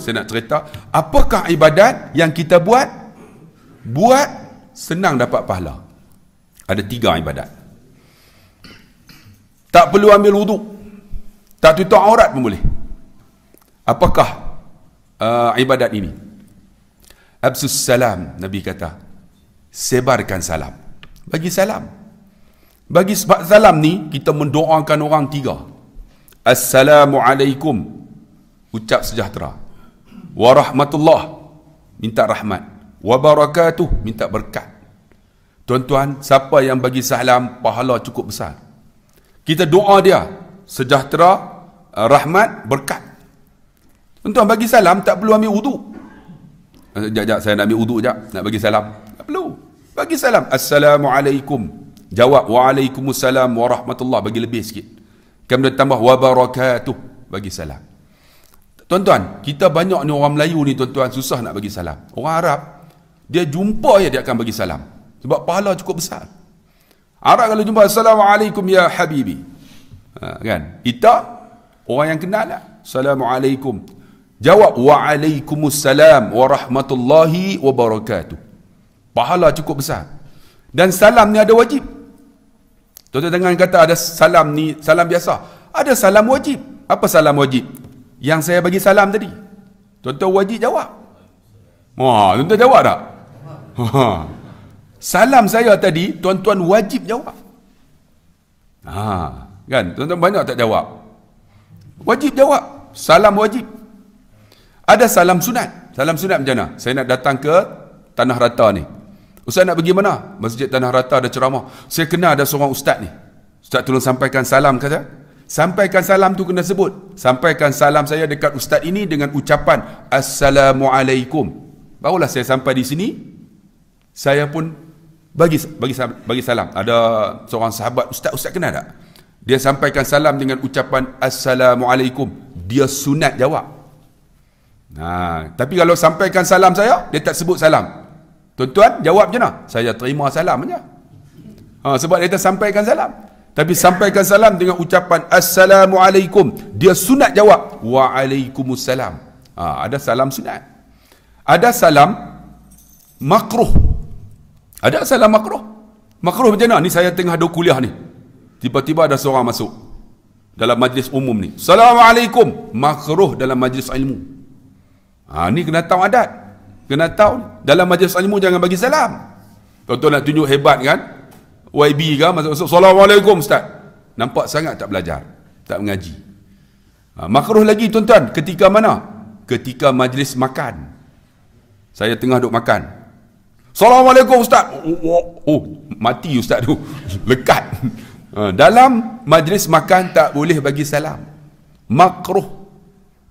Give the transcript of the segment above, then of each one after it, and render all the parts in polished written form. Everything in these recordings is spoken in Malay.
saya nak cerita, apakah ibadat yang kita buat senang dapat pahala? Ada 3 ibadat. Tak perlu ambil wuduk, tak tutup aurat pun boleh. Apakah ibadat ini? Absus salam, Nabi kata, sebarkan salam. Bagi salam. Bagi sebab salam ni, kita mendoakan orang 3. Assalamualaikum, ucap sejahtera. Warahmatullah, minta rahmat. Wabarakatuh, minta berkat. Tuan-tuan, siapa yang bagi salam, pahala cukup besar. Kita doa dia, sejahtera, rahmat, berkat. Tuan-tuan, bagi salam tak perlu ambil wuduk. Sekejap, saya nak ambil wuduk sekejap, nak bagi salam. Tak perlu. Bagi salam, Assalamualaikum. Jawab, Waalaikumsalam warahmatullah, bagi lebih sikit. Kemudian tambah, Wabarakatuh, bagi salam. Tuan-tuan, kita banyak ni orang Melayu ni tuan-tuan, susah nak bagi salam. Orang Arab, dia jumpa je dia akan bagi salam. Sebab pahala cukup besar. Arab kalau jumpa, Assalamualaikum ya Habibi. Kan? Kita, orang yang kenal lah. Assalamualaikum. Jawab, Waalaikumsalam warahmatullahi wabarakatuh. Pahala cukup besar. Dan salam ni ada wajib. Tuan-tuan jangan kata ada salam ni, salam biasa. Ada salam wajib. Apa salam wajib? Yang saya bagi salam tadi. Tuan-tuan wajib jawab. Wah, tuan-tuan jawab tak? Salam saya tadi, tuan-tuan wajib jawab. Kan? Tuan-tuan banyak tak jawab? Wajib jawab. Salam wajib. Ada salam sunat. Salam sunat macam mana? Saya nak datang ke Tanah Rata ni. Ustaz nak pergi mana? Masjid Tanah Rata ada ceramah. Saya kenal ada seorang ustaz ni. Ustaz tolong sampaikan salam kata. Sampaikan salam tu kena sebut. Sampaikan salam saya dekat ustaz ini dengan ucapan Assalamualaikum. Barulah saya sampai di sini, saya pun bagi salam. Ada seorang sahabat, ustaz kenal tak? Dia sampaikan salam dengan ucapan Assalamualaikum. Dia sunat jawab. Tapi kalau sampaikan salam saya, dia tak sebut salam. Tuan-tuan, jawab je nak. Saya terima salam je. Sebab dia tak sampaikan salam. Tapi sampaikan salam dengan ucapan Assalamualaikum. Dia sunat jawab Waalaikumsalam. Ada salam sunat. Ada salam makruh. Ada salam makruh. Makruh macam mana? Ni saya tengah ada kuliah ni. Tiba-tiba ada seorang masuk dalam majlis umum ni. Assalamualaikum. Makruh dalam majlis ilmu. Ni kena tahu adat. Kena tahu dalam majlis ilmu jangan bagi salam. Tuan-tuan nak tunjuk hebat kan? YB kan masuk Assalamualaikum ustaz. Nampak sangat tak belajar, tak mengaji. Makruh lagi tuan-tuan, ketika mana? Ketika majlis makan. Saya tengah duk makan. Assalamualaikum ustaz. Mati ustaz tu. Lekat. Dalam majlis makan tak boleh bagi salam. Makruh.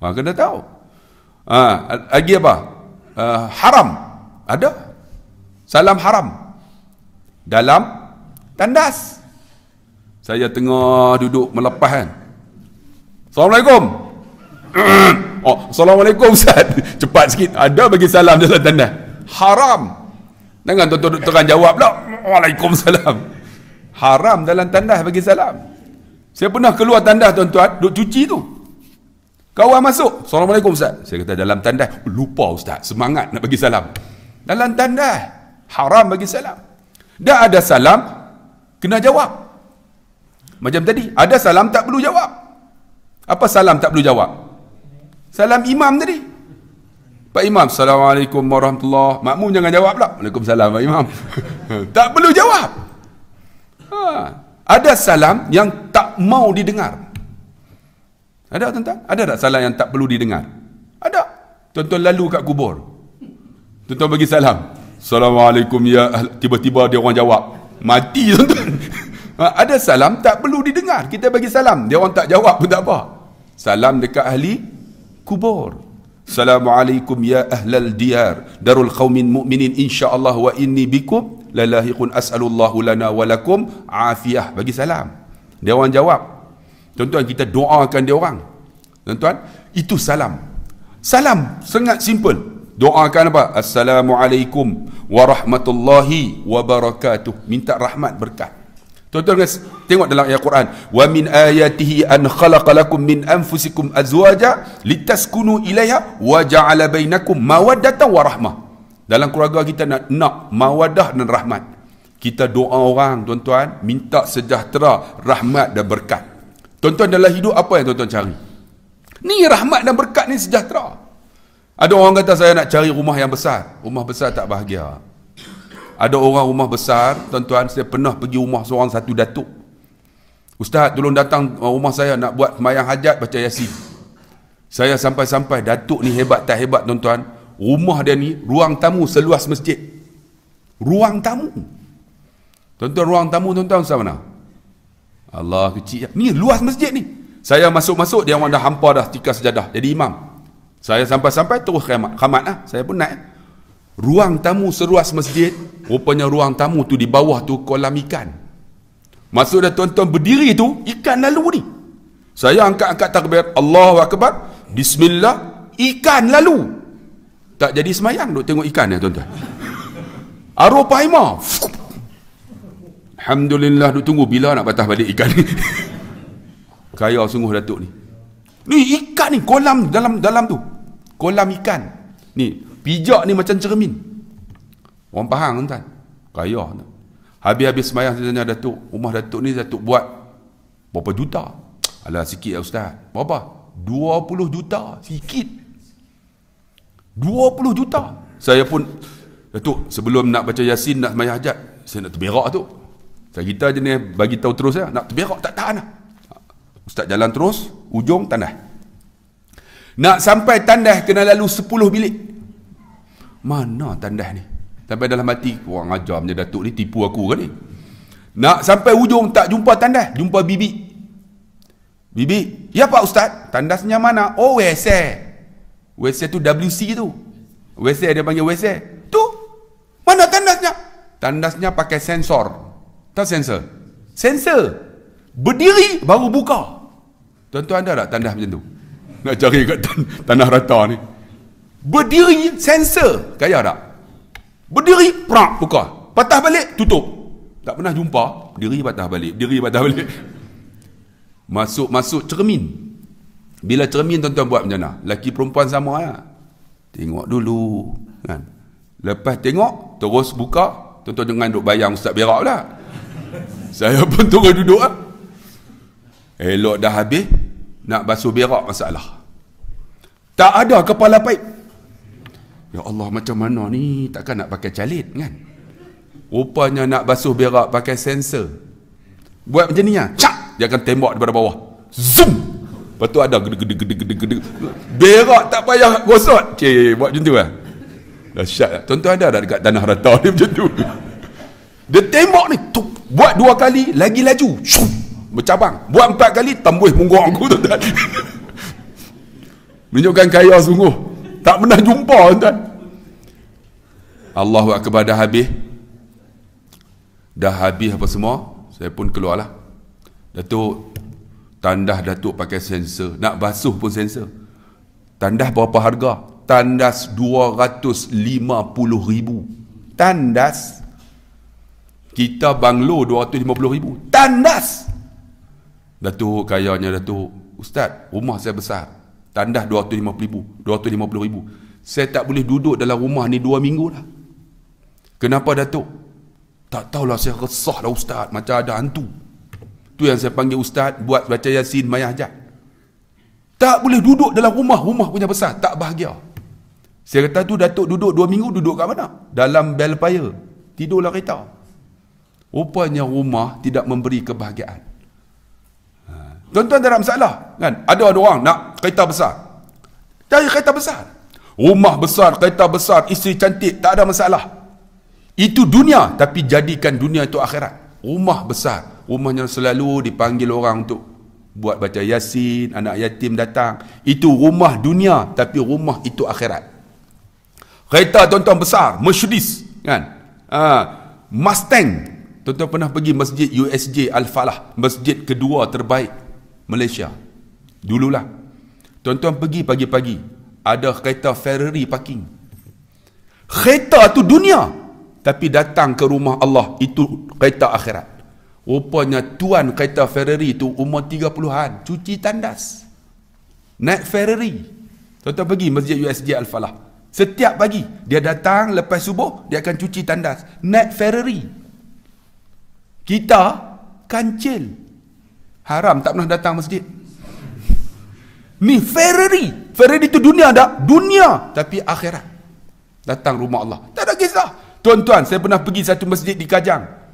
Kena tahu. Lagi apa? Haram. Ada salam haram dalam tandas. Saya tengah duduk melepas kan. Assalamualaikum. Assalamualaikum ustaz. Cepat sikit. Ada bagi salam dalam tandas. Haram. Jangan tuan-tuan terang jawab pula. Waalaikumsalam. Haram dalam tandas bagi salam. Saya pernah keluar tandas tuan-tuan, duduk cuci tu. Kawan masuk, Assalamualaikum ustaz. Saya kata dalam tandas, lupa ustaz, semangat nak bagi salam. Dalam tandas, haram bagi salam. Dah ada salam, kena jawab. Macam tadi, ada salam tak perlu jawab. Apa salam tak perlu jawab? Salam imam tadi. Pak Imam, Assalamualaikum warahmatullahi. Makmum jangan jawab pula. Waalaikumsalam Pak Imam. Tak perlu jawab. Ada salam yang tak mau didengar. Ada tuan-tuan? Ada tak salam yang tak perlu didengar? Ada. Tuan-tuan lalu kat kubur. Tuan-tuan bagi salam. Assalamualaikum ya. Tiba-tiba dia orang jawab. Mati tuan-tuan. Ada salam tak perlu didengar. Kita bagi salam. Dia orang tak jawab pun tak apa. Salam dekat ahli kubur. Assalamualaikum ya ahlal diyar. Darul qawmin mu'minin insyaAllah wa inni bikum lalahiqun as'alullahu lana walakum afiyah. Bagi salam. Dia orang jawab. Tuan-tuan, kita doakan dia orang. Tuan-tuan, itu salam. Salam sangat simple. Doakan apa? Assalamualaikum warahmatullahi wabarakatuh. Minta rahmat berkat. Tuan-tuan tengok dalam ayat Quran, wa min ayatihi an khalaqalakum min anfusikum azwaja litaskunu ilaiha wa ja'ala bainakum mawaddatan wa rahmah. Dalam keluarga kita nak mawaddah dan rahmat. Kita doa orang, tuan-tuan, minta sejahtera, rahmat dan berkat. Tuan-tuan dalam hidup apa yang tuan-tuan cari? Ni rahmat dan berkat ni, sejahtera. Ada orang kata saya nak cari rumah yang besar. Rumah besar tak bahagia. Ada orang rumah besar, tuan-tuan, saya pernah pergi rumah seorang satu datuk. Ustaz, tolong datang rumah saya nak buat sembahyang hajat, baca Yasin. Saya sampai-sampai, datuk ni hebat tak hebat, tuan-tuan. Rumah dia ni, ruang tamu seluas masjid. Ruang tamu. Tuan-tuan, ruang tamu, tuan-tuan, usah mana? Allah, kecil. Ni luas masjid ni. Saya masuk-masuk, dia orang dah hampar dah tikar sejadah. Jadi imam. Saya sampai-sampai terus khamat lah. Saya pun naik. Ruang tamu seluas masjid. Rupanya ruang tamu tu di bawah tu kolam ikan. Masuk dah tuan-tuan berdiri tu, ikan lalu ni. Saya angkat-angkat takbir, Allahu Akbar, Bismillah, ikan lalu. Tak jadi semayang, duk tengok ikan ya tuan-tuan. Arwah Paimah. Alhamdulillah, duk tunggu bila nak patah balik ikan ni. Kaya sungguh datuk ni. Ni ikan ni, kolam dalam tu. Kolam ikan. Ni, pijak ni macam cermin. Orang faham tuan? Kaya. Habis-habis semayang saya tanya datuk, rumah datuk ni datuk buat berapa juta? Alah sikit ya ustaz. Berapa? 20 juta. Sikit. 20 juta. Saya pun, datuk, sebelum nak baca Yasin, nak semayang hajat, saya nak terberak tu. Saya kita je ni bagi tahu terus ya, nak terberak tak tahan lah. Ustaz jalan terus, ujung tandas. Nak sampai tandas kena lalu 10 bilik. Mana tandas ni? Sampai dalam hati, orang ajar punya datuk ni tipu aku ke ni? Nak sampai ujung tak jumpa tandas, jumpa bibi. Bibi, ya Pak Ustaz, tandasnya mana? Oh, WC. WC tu WC tu. WC dia panggil WC. Tu, mana tandasnya? Tandasnya pakai sensor. Tahu sensor? Sensor. Berdiri baru buka. Tuan-tuan ada tak tandas macam tu? Nak cari kat tanah rata ni. Berdiri sensor. Kaya tak? Berdiri, prak, buka. Patah balik, tutup. Tak pernah jumpa. Berdiri, patah balik. Berdiri, patah balik. Masuk cermin. Bila cermin tuan-tuan buat macam mana? Lelaki perempuan sama ya. Tengok dulu. Kan? Lepas tengok, terus buka. Tuan-tuan jangan duduk bayang Ustaz berak pula. Saya pun terus duduk lah. Elok dah habis, nak basuh berak masalah. Tak ada kepala paip. Ya Allah, macam mana ni? Takkan nak pakai calit kan? Rupanya nak basuh berak pakai sensor. Buat macam ni lah. Cak! Dia akan tembak daripada bawah. Zoom! Lepas tu ada gede-gede. Berak tak payah gosok. Cik, buat macam tu lah. Dahsyat lah. Tuan-tuan ada dekat tanah rata ni macam tu. Dia tembak ni. Tuk, buat 2 kali, lagi laju. Shum, bercabang. Buat 4 kali, tembus pungguk aku tuan-tuan. Menunjukkan kaya sungguh. Tak pernah jumpa tuan. Allahu Akbar, dah habis. Dah habis apa semua. Saya pun keluarlah. Datuk, tandas datuk pakai sensor. Nak basuh pun sensor. Tandas berapa harga? Tandas 250,000. Tandas. Kita banglo 250,000. Tandas. Datuk kayanya datuk. Ustaz, rumah saya besar. Tandas 250,000. Saya tak boleh duduk dalam rumah ni 2 minggu dah. Kenapa datuk? Tak tahulah, saya resah lah ustaz. Macam ada hantu. Tu yang saya panggil ustaz buat baca Yasin, mayah hajat. Tak boleh duduk dalam rumah. Rumah punya besar. Tak bahagia. Saya kata tu datuk duduk 2 minggu. Duduk kat mana? Dalam Belfire. Tidurlah kereta. Rupanya rumah tidak memberi kebahagiaan. Tuan-tuan tak ada masalah kan? Ada orang nak kereta besar. Cari kereta besar. Rumah besar, kereta besar, isteri cantik, tak ada masalah. Itu dunia, tapi jadikan dunia itu akhirat. Rumah besar, rumahnya selalu dipanggil orang untuk buat baca Yasin, anak yatim datang. Itu rumah dunia, tapi rumah itu akhirat. Kereta tuan-tuan besar, Mercedes kan? Mustang. Tuan-tuan pernah pergi masjid USJ Al-Falah, masjid kedua terbaik Malaysia. Dululah. Tuan-tuan pergi pagi-pagi, ada kereta Ferrari parking. Kereta tu dunia, tapi datang ke rumah Allah, itu kereta akhirat. Rupanya tuan kereta Ferrari tu umur 30-an, cuci tandas. Naik Ferrari. Tuan-tuan pergi Masjid USJ Al-Falah. Setiap pagi, dia datang lepas subuh, dia akan cuci tandas. Naik Ferrari. Kita, kancil. Haram, tak pernah datang masjid. Ni Ferrari. Ferrari tu dunia tak? Dunia. Tapi akhirat. Datang rumah Allah. Tak ada kisah. Tuan-tuan, saya pernah pergi satu masjid di Kajang.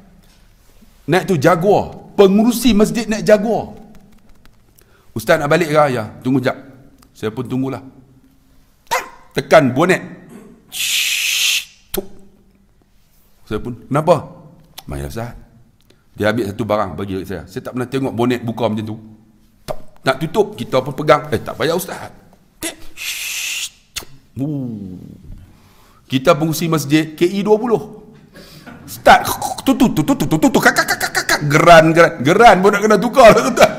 Naik tu Jaguar. Pengurusi masjid naik Jaguar. Ustaz nak balik ke? Ya, tunggu jap. Saya pun tunggulah. Tekan bonet. Saya pun, kenapa? Mari Ustaz. Dia ambil satu barang bagi saya. Saya tak pernah tengok bonet buka macam tu. Nak tutup, kita pun pegang. Tak payah Ustaz. Kita pengurusi masjid KI 20. Start tutup geran pun nak kena tukar tuan.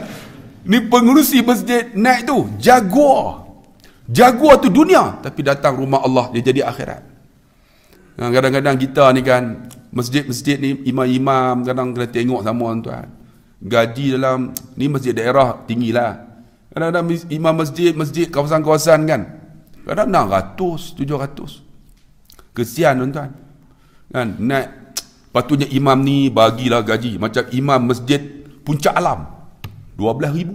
Ni pengurusi masjid naik tu Jaguar tu dunia, tapi datang rumah Allah dia jadi akhirat. Kadang-kadang kita ni kan masjid-masjid ni imam-imam kadang kena tengok sama tuan. Gaji dalam ni masjid daerah tinggilah. Kadang-kadang imam masjid kawasan-kawasan kan kadang-kadang 600, 700. Kesian tuan-tuan. Kan naik patutnya imam ni bagilah gaji macam imam masjid Puncak Alam 12,000.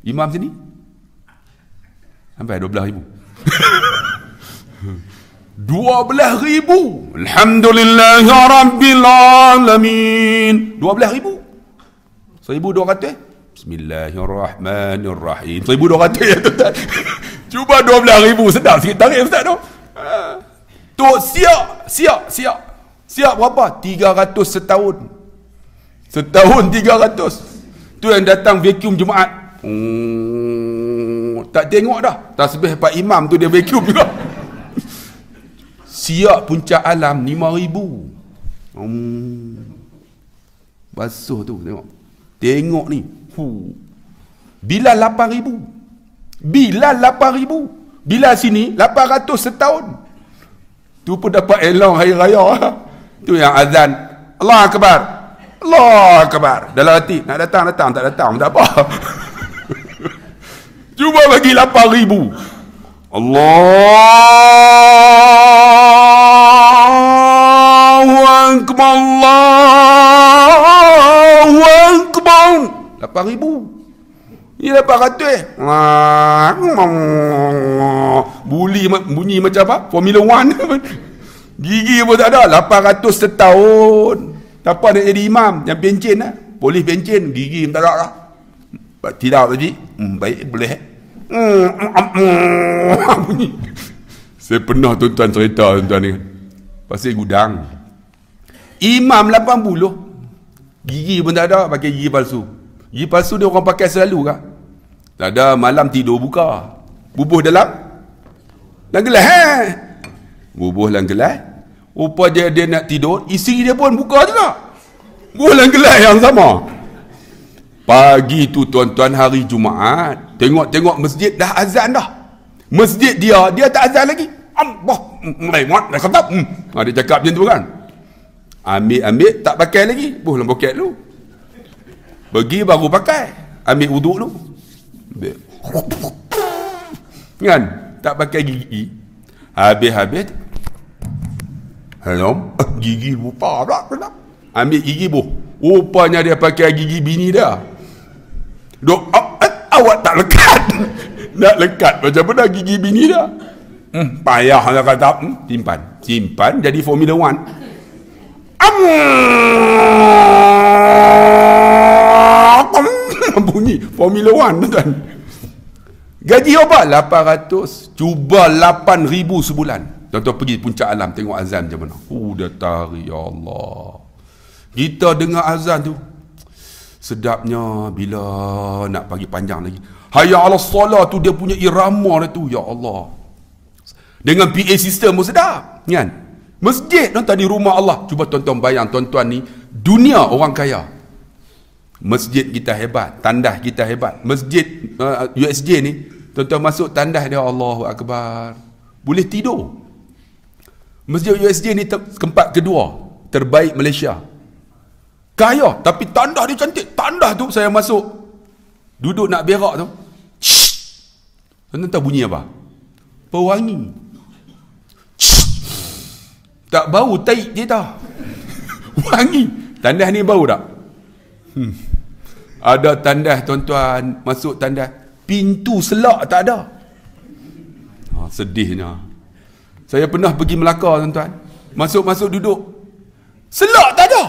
Imam sini sampai 12,000. 12,000. Alhamdulillahirabbil alamin. 12,000. 1,200. Bismillahirrahmanirrahim. 1,200 ya tuan. Cuba 12,000 sedap sikit tarik ustaz tu. Tu siap berapa? 300 setahun. Setahun 300. Tu yang datang vacuum Jumaat. Tak tengok dah. Tasbih Pak Imam tu dia vacuum juga. Siap Puncak Alam 5,000. Basuh tu tengok. Tengok ni. Bilal 8,000. Bilal 8,000. Bilal sini 800 setahun. Tu pun dapat elong hari raya. Tu yang azan Allah Akbar. Allah Akbar. Dalam hati nak datang tak datang tak apa. Cuba bagi 8,000. Allahu Akbar. Allahu Akbar. 8,000. Ni 800. Bunyi macam apa? Formula 1. Gigi pun tak ada. 800 setahun. Tak apa nak jadi imam. Yang pencen lah. Polis pencen. Gigi tak ada lah. Tidak tadi. Baik boleh. Bunyi. Saya pernah tuan-tuan cerita tuan-tuan ni. Pasal gudang. Imam 80. Gigi pun tak ada. Pakai gigi palsu. Gigi palsu dia orang pakai selalu kah? Tak ada. Malam tidur buka. Bubuh dalam gelas. Bubuh dalam gelas. Rupa dia nak tidur, isteri dia pun buka juga. Bulan gelas yang sama. Pagi tu tuan-tuan hari Jumaat, tengok masjid dah azan dah. Masjid dia tak azan lagi. Allah, dah kata. Dia cakap macam tu kan. Ambil tak pakai lagi. Buh dalam poket lu. Pergi baru pakai. Ambil wuduk lu. Kan? Tak pakai gigi. Habis hello, gigi lupa pula. Ambil gigi rupanya dia pakai gigi bini dia. Dok, awak tak lekat. Nak lekat macam mana gigi bini dia? Payah lah kata. Simpan jadi Formula 1. Bunyi Formula 1 tuan. Gaji apa? 800. Cuba 8,000 sebulan. Tuan-tuan pergi Puncak Alam tengok azan macam mana. Dah tarik ya Allah. Kita dengar azan tu sedapnya bila nak pagi panjang lagi. Hayya 'alas solah tu dia punya irama dia tu ya Allah. Dengan PA system pun sedap kan. Masjid tuan-tuan di rumah Allah. Cuba tuan-tuan bayang tuan-tuan ni dunia orang kaya. Masjid kita hebat, tandas kita hebat. Masjid USJ ni tuan-tuan masuk tandas dia Allahu Akbar. Boleh tidur. Masjid USJ ni tempat kedua terbaik Malaysia. Kaya, tapi tandas dia cantik. Tandas tu saya masuk, duduk nak berak tu. Tuan-tuan tahu bunyi apa? Pewangi. Tak bau taik je tau. Wangi. Tandas ni bau tak? Ada tandas tuan-tuan, masuk tandas, pintu selak tak ada. Sedihnya. Saya pernah pergi Melaka tuan-tuan, masuk duduk, selak tak ada.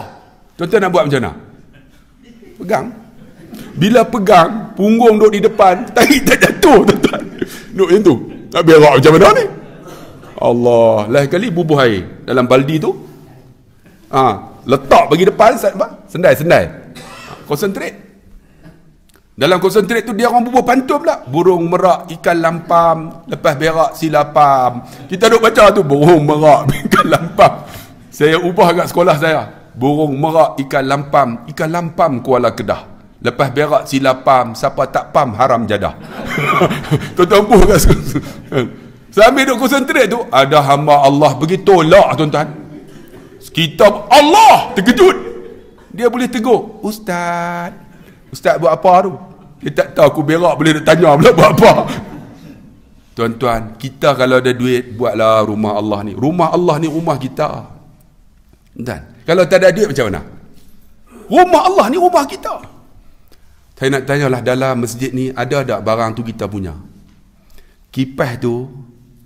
Tuan-tuan nak buat macam mana? Pegang. Bila pegang, punggung duduk di depan, tarik tak jatuh tuan-tuan. Duduk macam tu. Nak berak macam mana ni? Allah, lain kali bubuh air dalam baldi tu, letak bagi depan, sendai, konsentrate. Dalam konsentrate tu dia orang bubuh pantun pula, burung merak ikan lampam, lepas berak silapam. Kita duk baca tu, burung merak ikan lampam. Saya ubah kat sekolah saya, burung merak ikan lampam Kuala Kedah, lepas berak silapam, siapa tak pam haram jadah. Tuan-tuan buh kat sekolah. Sambil duk konsentrate tu, ada hamba Allah pergi tolak tuan-tuan. Kitab Allah terkejut. Dia boleh tegur, Ustaz buat apa tu? Dia tak tahu aku berak, boleh nak tanya pula buat apa. Tuan-tuan, kita kalau ada duit, buatlah rumah Allah ni. Rumah Allah ni rumah kita. Dan kalau tak ada duit macam mana? Rumah Allah ni rumah kita. Saya nak tanyalah, dalam masjid ni ada tak barang tu kita punya? Kipas tu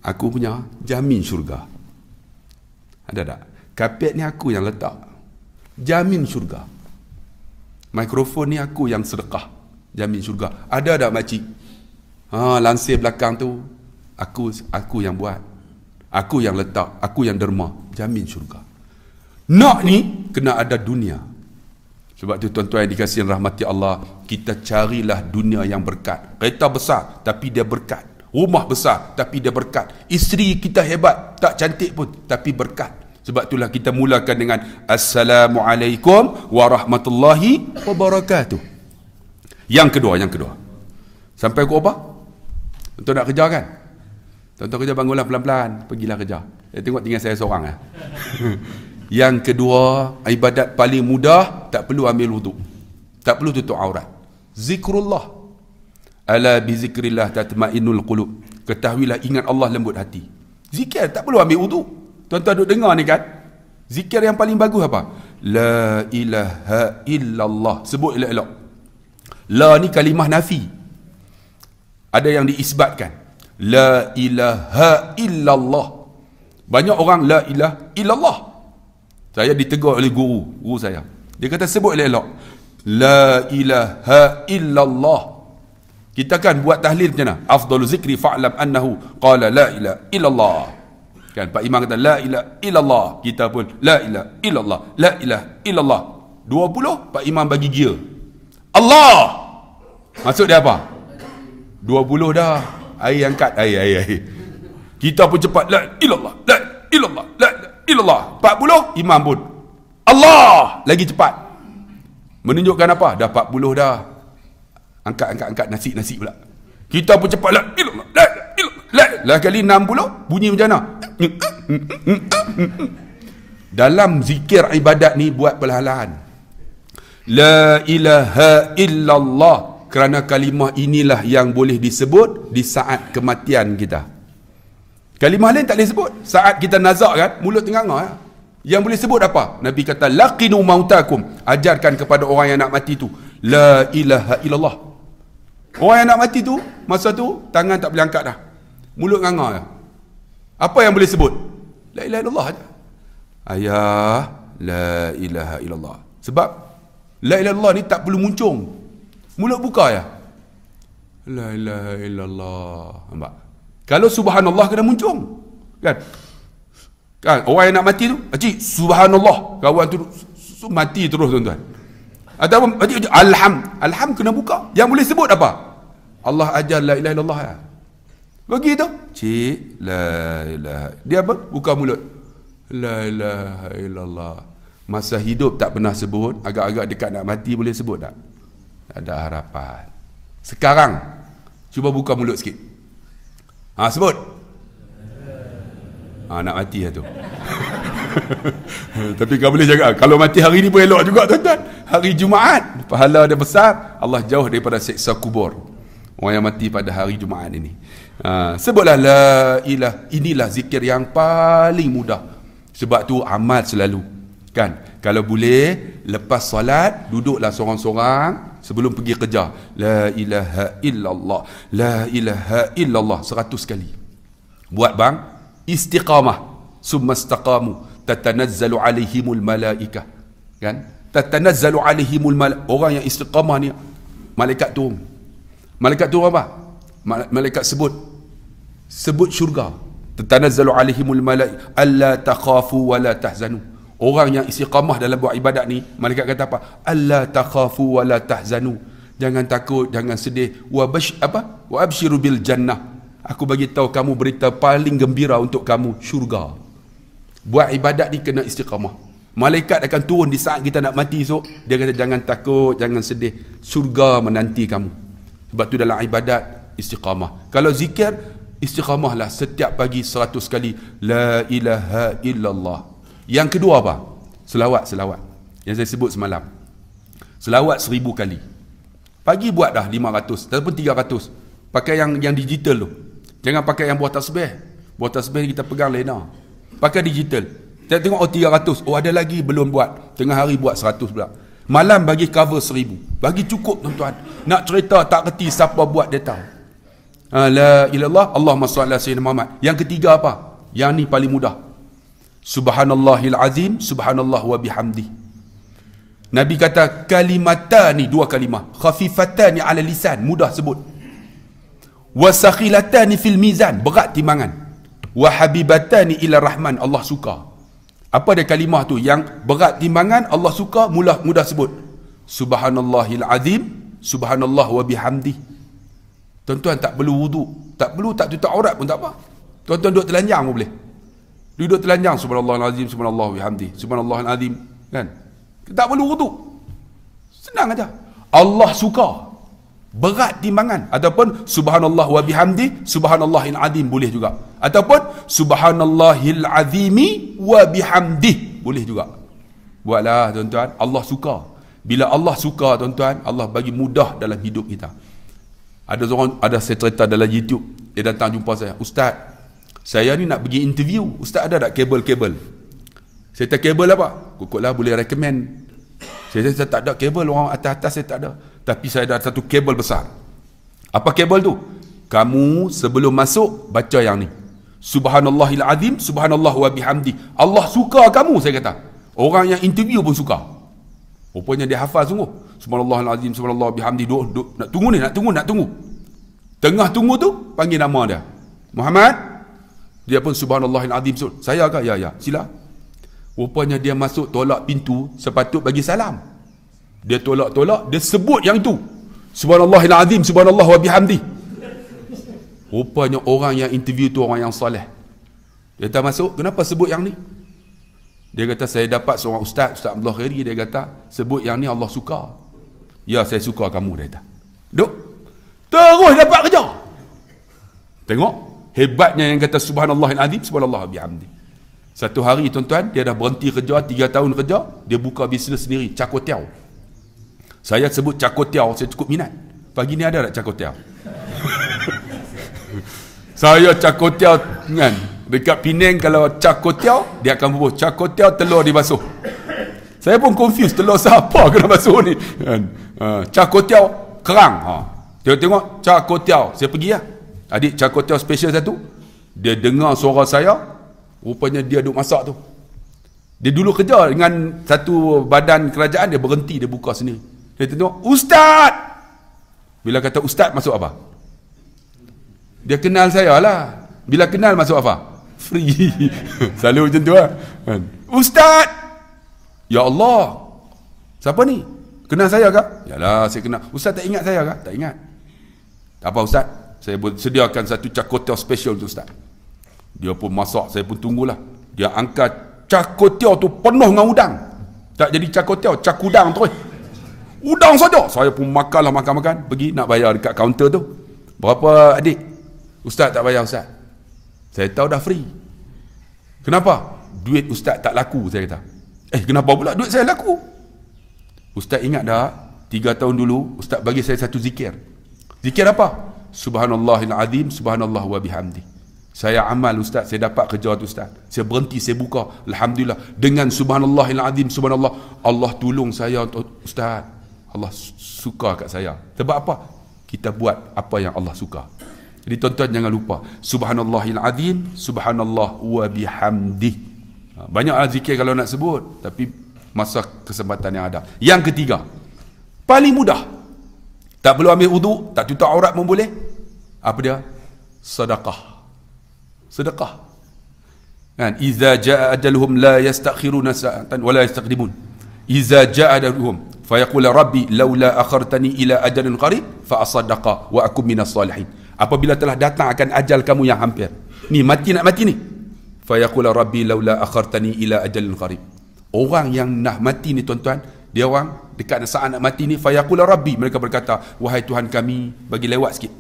aku punya, jamin syurga. Ada tak? Kapet ni aku yang letak, jamin syurga. Mikrofon ni aku yang sedekah, jamin syurga. Ada tak makcik? Lansir belakang tu aku yang buat, aku yang letak, aku yang derma, jamin syurga. Nak ni kena ada dunia. Sebab tu tuan-tuan yang dikasihi rahmati Allah, kita carilah dunia yang berkat. Kereta besar tapi dia berkat, rumah besar tapi dia berkat, isteri kita hebat tak cantik pun tapi berkat. Sebab itulah kita mulakan dengan Assalamualaikum warahmatullahi wabarakatuh. Yang kedua. Sampai pukul apa? Tuan nak kerja kan? Tuan kerja, bangunlah pelan-pelan, pergilah kerja. Tengok tinggal saya seorang. Yang kedua, ibadat paling mudah, tak perlu ambil wuduk, tak perlu tutup aurat. Zikrullah. Ala bi zikrillah tatma'innul qulub. Ketahuilah, ingat Allah lembut hati. Zikir tak perlu ambil wuduk. Tuan-tuan duk dengar ni kan, zikir yang paling bagus apa? La ilaha illallah. Sebut elok-elok. La ni kalimah nafi, ada yang diisbatkan. La ilaha illallah. Banyak orang la ilaha illallah. Saya ditegur oleh guru saya, dia kata sebut elok-elok, la ilaha illallah. Kita kan buat tahlil macam mana? Afdalu zikri fa'lam annahu qala la ilaha illallah. Kan Pak Imam kata la ilaha illallah, kita pun la ilaha illallah, la ilaha illallah. 20 Pak Imam bagi gear. Allah. Maksud dia apa? 20 dah. Air angkat, air. Kita pun cepat la ilallah, la ilallah, la ilallah. 40 Imam pun Allah lagi cepat. Menunjukkan apa? Dah 40 dah. Angkat nasi pula. Kita pun cepat la ilallah, la ilallah. Lah kali 60 bunyi macam mana? Dalam zikir ibadat ni buat perlahan-lahan. La ilaha illallah, kerana kalimah inilah yang boleh disebut di saat kematian kita. Kalimah lain tak boleh sebut. Saat kita nazak kan, mulut tengah-tengah ya. Yang boleh sebut apa? Nabi kata laqinu mautakum, ajarkan kepada orang yang nak mati tu la ilaha illallah. Orang yang nak mati tu, masa tu tangan tak boleh angkat dah, mulut nganga ya. Apa yang boleh sebut? La ilaha illallah aja. Ayah, la ilaha illallah. Sebab la ilaha illallah ni tak perlu muncung, mulut buka ya. La ilaha illallah. Nampak? Kalau subhanallah kena muncung. Kan? Orang yang nak mati tu, "Cik, subhanallah." Kawan tu mati terus tuan-tuan. Ataupun alham kena buka. Yang boleh sebut apa? Allah ajar la ilaha illallah ya. Begitu. Cik, la ilaha. Dia apa? Buka mulut. La ilaha illallah. Masa hidup tak pernah sebut, agak-agak dekat nak mati boleh sebut tak? Tak ada harapan. Sekarang cuba buka mulut sikit. Sebut. Nak mati lah tu. Tapi kau boleh jaga. Kalau mati hari ni pun elok juga tuan-tuan. Hari Jumaat, pahala dia besar, Allah jauh daripada seksa kubur. Orang yang mati pada hari Jumaat ini. Sebutlah la ilah. Inilah zikir yang paling mudah. Sebab tu amal selalu. Kan? Kalau boleh, lepas solat, duduklah seorang-seorang sebelum pergi kerja. La ilaha illallah. La ilaha illallah 100 kali. Buat bang, istiqamah. Summa istaqamu. Tatanazzalu alaihimul malaikah. Kan? Tatanazzalu alaihimul malaikah. Orang yang istiqamah ni, malaikat turun. Malaikat turun apa? Malaikat sebut syurga. Tatanazzalu alaihimul malaikah. Alla takhafu wa la tahzanu. Orang yang istiqamah dalam buat ibadat ni, malaikat kata apa? Alla takhafu wa la tahzanu. Jangan takut, jangan sedih. Wa abshiru bil jannah. Aku bagi tahu kamu berita paling gembira untuk kamu, syurga. Buat ibadat ni kena istiqamah. Malaikat akan turun di saat kita nak mati esok. Dia kata jangan takut, jangan sedih. Syurga menanti kamu. Sebab tu dalam ibadat istiqamah. Kalau zikir, istiqamahlah setiap pagi 100 kali la ilaha illallah. Yang kedua apa? Selawat. Yang saya sebut semalam. Selawat 1000 kali. Pagi buat dah 500 ataupun 300. Pakai yang digital tu. Jangan pakai yang buah tasbih. Buah tasbih kita pegang lena. Pakai digital. Kita tengok 300. Ada lagi belum buat. Tengah hari buat 100 pula. Malam bagi cover 1000. Bagi cukup tuan-tuan. Nak cerita tak kerti siapa buat dia tahu. La ilallah Allahumma salli ala sayyidina Muhammad. Yang ketiga apa? Yang ni paling mudah. Subhanallahil azim, subhanallah wa bihamdi. Nabi kata kalimatani, 2 kalimah, khafifatani ala lisan, mudah sebut. Wa sakhilatani fil mizan, berat timbangan. Wa habibatani ila rahman, Allah suka. Apa dia kalimah tu yang berat timbangan, Allah suka, mudah sebut. Subhanallahil azim, subhanallah wa bihamdi. Tuan-tuan tak perlu wuduk, tak tutup aurat pun tak apa. Tuan-tuan duduk telanjang pun boleh. Duduk telanjang, subhanallahil azim, subhanallah bihamdi, subhanallahil azim, kan? Tak perlu wuduk. Senang aja. Allah suka. Berat timbangan. Ataupun subhanallah wa bihamdi, subhanallahil azim boleh juga. Ataupun subhanallahil azimi wa bihamdi boleh juga. Buatlah tuan-tuan, Allah suka. Bila Allah suka tuan-tuan, Allah bagi mudah dalam hidup kita. Ada saya cerita dalam YouTube, dia datang jumpa saya, Ustaz, saya ni nak pergi interview. Ustaz ada tak kabel-kabel? Saya kata kabel apa? Kukutlah boleh recommend. Saya tak ada kabel, orang atas-atas saya tak ada. Tapi saya ada satu kabel besar. Apa kabel tu? Kamu sebelum masuk, baca yang ni. Subhanallahil azim, subhanallah wa bihamdi. Allah suka kamu, saya kata. Orang yang interview pun suka. Rupanya dia hafal sungguh. Subhanallahil azim, subhanallah wa bihamdi. Duk, nak tunggu. Tengah tunggu tu, panggil nama dia. Muhammad. Dia pun subhanallahil azim. Saya ke? Ya. Sila. Rupanya dia masuk tolak pintu, sepatut bagi salam. Dia tolak, dia sebut yang itu. Subhanallahil azim, subhanallah wa bihamdi. Rupanya orang yang interview tu orang yang soleh. Dia tak masuk, kenapa sebut yang ni? Dia kata saya dapat seorang Ustaz Abdullah Khairi, dia kata sebut yang ni Allah suka. Ya, saya suka kamu, dia kata. Duk. Terus dapat kerja. Tengok. Hebatnya yang kata subhanallahil azim, subhanallah bihamdi. Satu hari tuan-tuan, dia dah berhenti kerja, 3 tahun kerja, dia buka bisnes sendiri, cakotiao. Saya sebut cakotiao, saya cukup minat. Pagi ni ada tak cakotiao? Saya cakotiao kan. Dekat Penang kalau cakotiao, dia akan bubuh cakotiao telur dibasuh. Saya pun confused, telur siapa kena basuh ni? Cakotiao kerang. Tengok cakotiao, saya pergi lah. Adik cakotiao special satu, dia dengar suara saya, rupanya dia duduk masak tu. Dia dulu kerja dengan satu badan kerajaan, dia berhenti, dia buka sendiri. Dia tengok, Ustaz! Bila kata Ustaz, masuk apa? Dia kenal saya lah. Bila kenal, masuk apa? Free. Selalu macam tu lah. Ustaz! Ya Allah! Siapa ni? Kenal saya kah? Yalah, saya kenal. Ustaz tak ingat saya kah? Tak ingat. Tak apa Ustaz, saya sediakan satu cakotiao special untuk Ustaz. Dia pun masak, saya pun tunggulah. Dia angkat cakotiao tu penuh dengan udang. Tak jadi cakotiao, cakudang terus. Udang saja. Saya pun makan. Pergi nak bayar dekat kaunter tu. Berapa adik? Ustaz tak bayar Ustaz. Saya tahu dah free. Kenapa? duit ustaz tak laku, saya kata. Kenapa pula duit saya laku? Ustaz ingat dah 3 tahun dulu ustaz bagi saya satu zikir. Zikir apa? Subhanallahil azim, subhanallah wa bihamdi. Saya amal ustaz, saya dapat kerja tu ustaz. Saya berhenti, saya buka. Alhamdulillah, dengan subhanallahil azim, subhanallah, Allah tolong saya ustaz. Allah suka kat saya. Sebab apa? Kita buat apa yang Allah suka. Jadi tuan-tuan jangan lupa, subhanallahil azim, subhanallah wa bihamdi. Banyaklah zikir kalau nak sebut, tapi masa kesempatan yang ada. Yang ketiga, paling mudah. Tak perlu ambil wuduk, tak tutup aurat pun boleh. Apa dia? Sedekah. Sedekah. Kan? Iza jaa ajaluhum la yastakhiruna sa'atan wa la yastaqdimun. Iza jaa ajaluhum fayaqul rabbi laula akhartani ila ajalin qarib fa asaddaqa wa akum minas salihin. Apabila telah datang akan ajal kamu yang hampir. Ni mati nak mati ni. Fayaqul rabbi laula akhartani ila ajalin qarib. Orang yang nak mati ni tuan-tuan, dia orang dekat saat nak mati ni, fayaqul rabbi, mereka berkata, wahai Tuhan kami, bagi lewat sikit.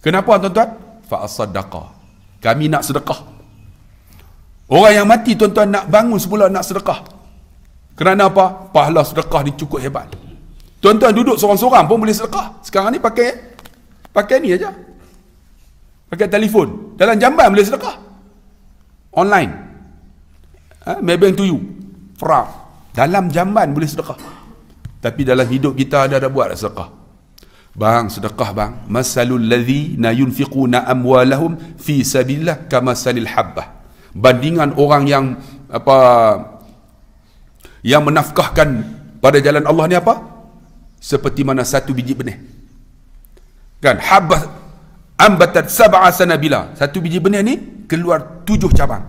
Kenapa tuan-tuan? Fa asaddaqa. Kami nak sedekah. Orang yang mati tuan-tuan nak bangun semula nak sedekah. Kerana apa? Pahala sedekah ni cukup hebat. Tuan-tuan duduk seorang-seorang pun boleh sedekah. Sekarang ni pakai ni aja. Pakai telefon. Dalam jamban boleh sedekah. Online. Maybank to you. Frap. Dalam jamban boleh sedekah. Tapi dalam hidup kita ada buat sedekah. Bang, sedekah bang. Masalul ladzina yunfiquna amwalahum fi sabilillah kamasalil habbah. Bandingan orang yang yang menafkahkan pada jalan Allah ni apa? Seperti mana satu biji benih. Kan? Habbah ambatat sab'a sanabila. Satu biji benih ni keluar 7 cabang.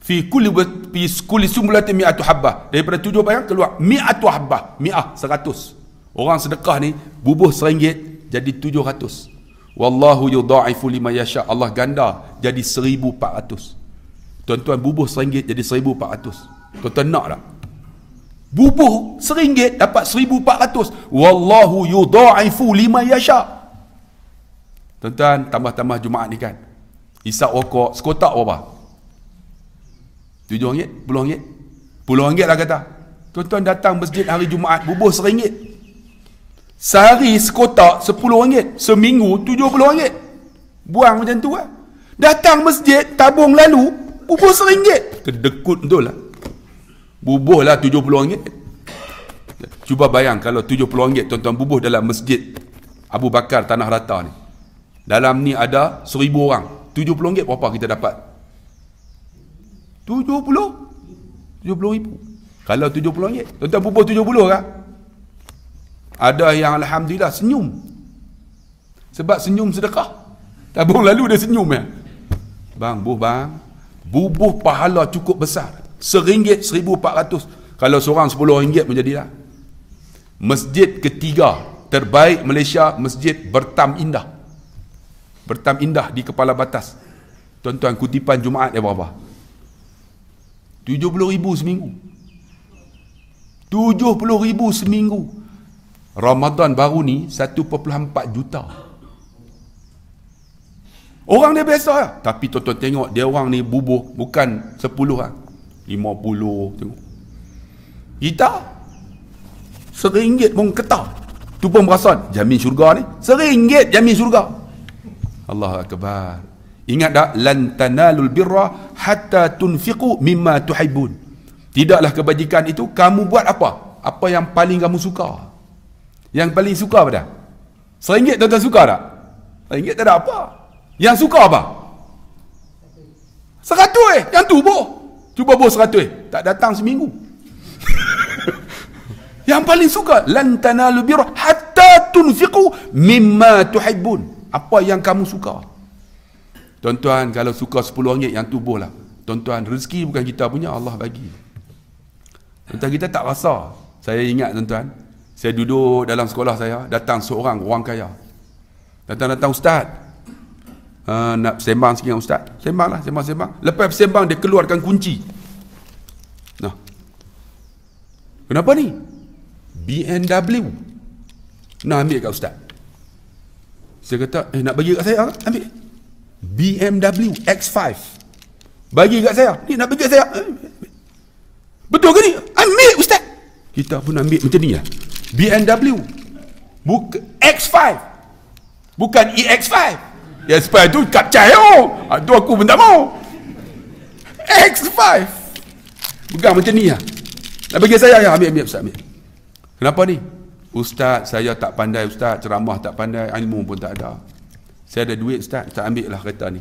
Fi kulli sumbulatin mi'atu habbah. Daripada 7 bayang keluar mi'atu habbah. Mi'ah 100. Orang sedekah ni bubuh RM1 jadi 700. Wallahu yudha'ifu liman yasha. Allah ganda jadi 1400. Tuan-tuan bubuh RM1 jadi 1400. Tuan-tuan nak tak? Bubuh RM1 dapat 1400. Wallahu yudha'ifu liman yasha. Tuan-tuan tambah-tambah Jumaat ni kan, hisap rokok sekotak berapa? RM7? RM10? RM10 lah kata. Tuan-tuan datang masjid hari Jumaat bubuh RM1. Sehari sekotak RM10, seminggu RM70. Buang macam tu lah. Datang masjid, tabung lalu, bubuh RM1. Kedekut betul lah. Bubuh lah RM70. Cuba bayang kalau RM70 tuan-tuan bubuh dalam masjid Abu Bakar Tanah Rata ni. Dalam ni ada 1000 orang. RM70 berapa kita dapat? 70 ribu. Kalau RM70, tuan-tuan bubuh 70 kan? Ada yang alhamdulillah senyum. Sebab senyum sedekah. Tabung lalu dia senyum ya. Bang, bubuh pahala cukup besar. RM1 1400. Kalau seorang RM10 menjadilah. Masjid ketiga terbaik Malaysia, Masjid Bertam Indah. Bertam Indah di Kepala Batas. Tuan-tuan, kutipan Jumaat dia berapa? 70,000 seminggu. 70,000 seminggu. Ramadan baru ni 1.4 juta. Orang dia biasa lah. Tapi tuan-tuan tengok dia orang ni bubuh bukan 10 lah, 50 tengok. Kita RM1 pun ketah. Tu pun perasan jamin syurga ni. RM1 jamin syurga. Allahu Akbar. Ingat tak? Lan tanalul birra hatta tunfiqu mimma tuhibbun. Tidaklah kebajikan itu kamu buat apa? Apa yang paling kamu suka. Yang paling suka apa dah? RM1 tuan-tuan suka tak? RM1 tak ada apa. Yang suka apa? 100 yang tu boh. Cuba boh 100 tak datang seminggu. Yang paling suka lan tanalu birra hatta tunfiqu mimma tuhibbun. Apa yang kamu suka. Tuan-tuan, kalau suka RM10 yang tu boh lah. Tuan-tuan, rezeki bukan kita punya, Allah bagi. Tuan-tuan, kita tak rasa. Saya ingat tuan-tuan, saya duduk dalam sekolah saya, datang seorang orang kaya. Datang ustaz. Nak sembang sikit dengan ustaz. Sembang. Lepas sembang dia keluarkan kunci. Nah. Kenapa ni? BMW. Nak ambil kat ustaz. Saya kata, nak bagi kat saya, ambil. BMW X5. Bagi kat saya. Ni nak bagi kat saya. Betul ke ni? Ambil ustaz. Kita pun ambil macam ni lah. BMW. X5. Bukan EX5. EX5 tu kapcai tu aku pun tak mau. X5. Pegang macam ni lah. Nak bagi saya, ya, ambil ustaz, ambil. Kenapa ni? Ustaz, saya tak pandai ustaz, ceramah tak pandai, ilmu pun tak ada. Saya ada duit ustaz, tak ambil lah kereta ni.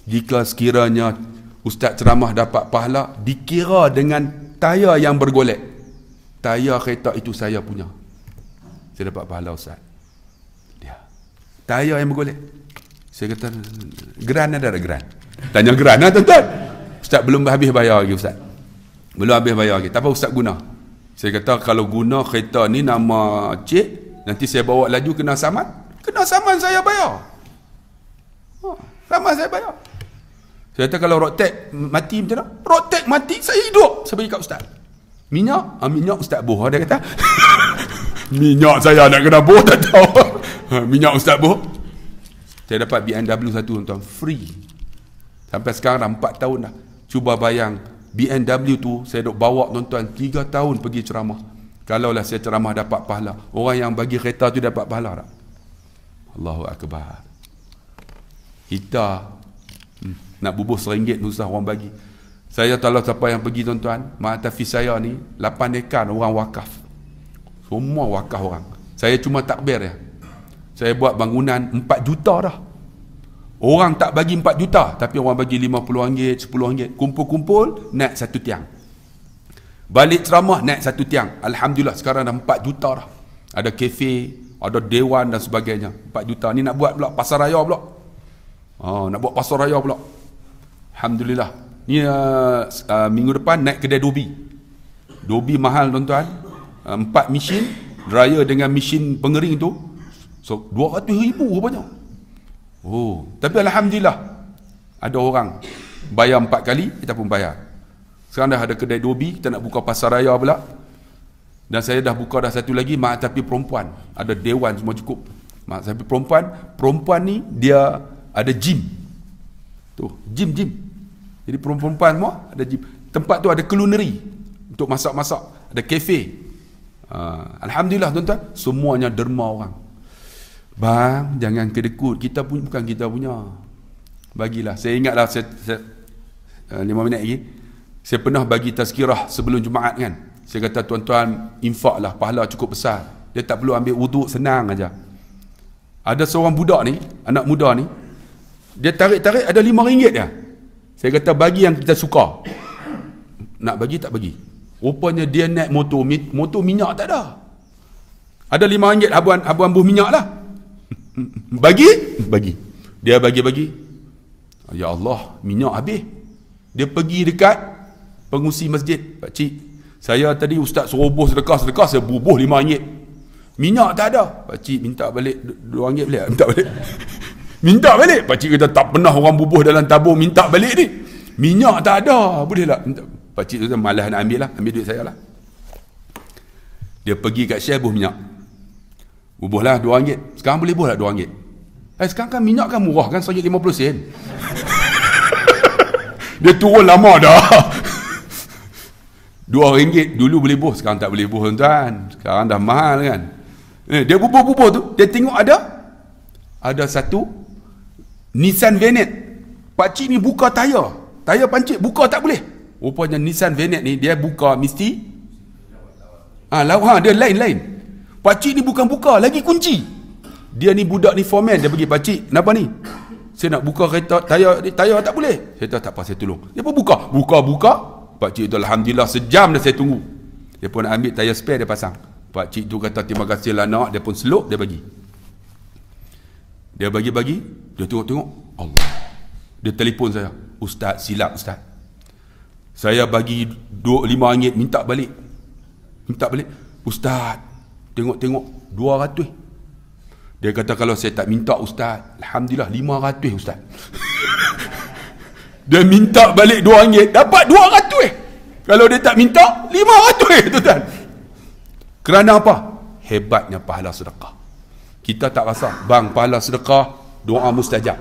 Jika sekiranya ustaz ceramah dapat pahala, dikira dengan tayar yang bergolek. Tayar kereta itu saya punya. Saya dapat pahala ustaz. Dia. Tayar yang bergolek. Saya kata, geran ada geran? Tanya geran lah tuan-tuan. Ustaz belum habis bayar lagi ustaz. Belum habis bayar lagi. Tak apa ustaz guna. Saya kata kalau guna kereta ni nama cik, nanti saya bawa laju kena saman. Kena saman saya bayar. Saman saya bayar. Saya kata kalau road tag mati macam mana? Road tag mati saya hidup. Saya bagi kat ustaz. Minyak? Minyak ustaz boh dia kata. Minyak saya nak kena boh tak tahu. Minyak ustaz boh. Saya dapat BMW satu tuan-tuan. Free. Sampai sekarang dah 4 tahun dah. Cuba bayang. BMW tu saya duk bawa tuan-tuan 3 tahun pergi ceramah. Kalaulah saya ceramah dapat pahala, orang yang bagi kereta tu dapat pahala tak? Allahu Akbar. Kita nak bubuh RM1 susah orang bagi. Saya tahu siapa yang pergi tuan-tuan, Ma'atafiz saya ni 8 ekar orang wakaf. Semua wakaf orang. Saya cuma takbir ya. Saya buat bangunan 4 juta dah. Orang tak bagi 4 juta, tapi orang bagi RM50, RM10. Kumpul-kumpul, naik 1 tiang. Balik ceramah, naik 1 tiang. Alhamdulillah, sekarang dah 4 juta dah. Ada kafe, ada dewan dan sebagainya. 4 juta. Ni nak buat pula pasar raya pula. Nak buat pasar raya pula. Alhamdulillah. Ni minggu depan naik kedai Dobi. Dobi mahal tuan-tuan. 4 mesin, raya dengan mesin pengering tu. So, 200,000 rupanya. Tapi Alhamdulillah ada orang bayar 4 kali, kita pun bayar. Sekarang dah ada kedai Dobi, kita nak buka pasar raya pula. Dan saya dah buka dah satu lagi, Ma'atafiz perempuan. Ada dewan semua cukup. Ma'atafiz perempuan ni dia ada gym. Tu, gym. Jadi perempuan semua ada gym. Tempat tu ada culinary untuk masak-masak, ada kafe. Alhamdulillah tuan-tuan, semuanya derma orang. Bang, jangan kedekut. Kita pun bukan kita punya. Bagilah. Saya ingatlah 5 minit lagi. Saya pernah bagi tazkirah sebelum Jumaat kan. Saya kata tuan-tuan, infak lah, pahala cukup besar. Dia tak perlu ambil wuduk, senang aja. Ada seorang budak ni, anak muda ni, dia tarik-tarik ada RM5 dia. Saya kata bagi yang kita suka. Nak bagi tak bagi. Rupanya dia naik motor minyak tak ada. Ada RM5 habuan buh minyak lah. Bagi. Dia bagi. Ya Allah, minyak habis. Dia pergi dekat pengusi masjid. Pakcik, saya tadi ustaz suruh bubuh sedekah, saya bubuh RM5. Minyak tak ada. Pakcik minta balik RM2 boleh? Minta balik. Pakcik kata tak pernah orang bubuh dalam tabung minta balik ni. Minyak tak ada. Boleh tak? Pakcik tu malas nak ambil lah. Ambil duit saya lah. Dia pergi kat Shell bubuh minyak. Bubuh lah RM2. Sekarang boleh bubuh lah RM2. Sekarang kan minyak kan murah kan, RM1.50. Dia turun lama dah. RM2 dulu boleh bubuh, sekarang tak boleh bubuh tuan. Sekarang dah mahal kan. Dia bubuh tu, dia tengok ada satu Nissan Venet. Pakcik ni buka tayar pancit buka tak boleh. Rupanya Nissan Venet ni dia buka mesti dia lain. Pakcik ni bukan buka, lagi kunci. Dia ni budak ni foreman, dia pergi, pakcik, kenapa ni? Saya nak buka kereta, tayar tak boleh. Saya tahu tak apa, saya tolong. Dia pun buka. Pakcik tu Alhamdulillah sejam dah saya tunggu. Dia pun nak ambil tayar spare, dia pasang. Pakcik tu kata terima kasih lah nak, dia pun seluk, dia bagi. Dia bagi, dia tengok, Allah. Dia telefon saya, Ustaz, silap Ustaz. Saya bagi RM5 minta balik. Ustaz, tengok 200. Dia kata kalau saya tak minta Ustaz, Alhamdulillah 500 Ustaz. Dia minta balik RM2, dapat 200. Kalau dia tak minta 500 tuan. Kerana apa? Hebatnya pahala sedekah. Kita tak rasa, bang, pahala sedekah doa mustajab.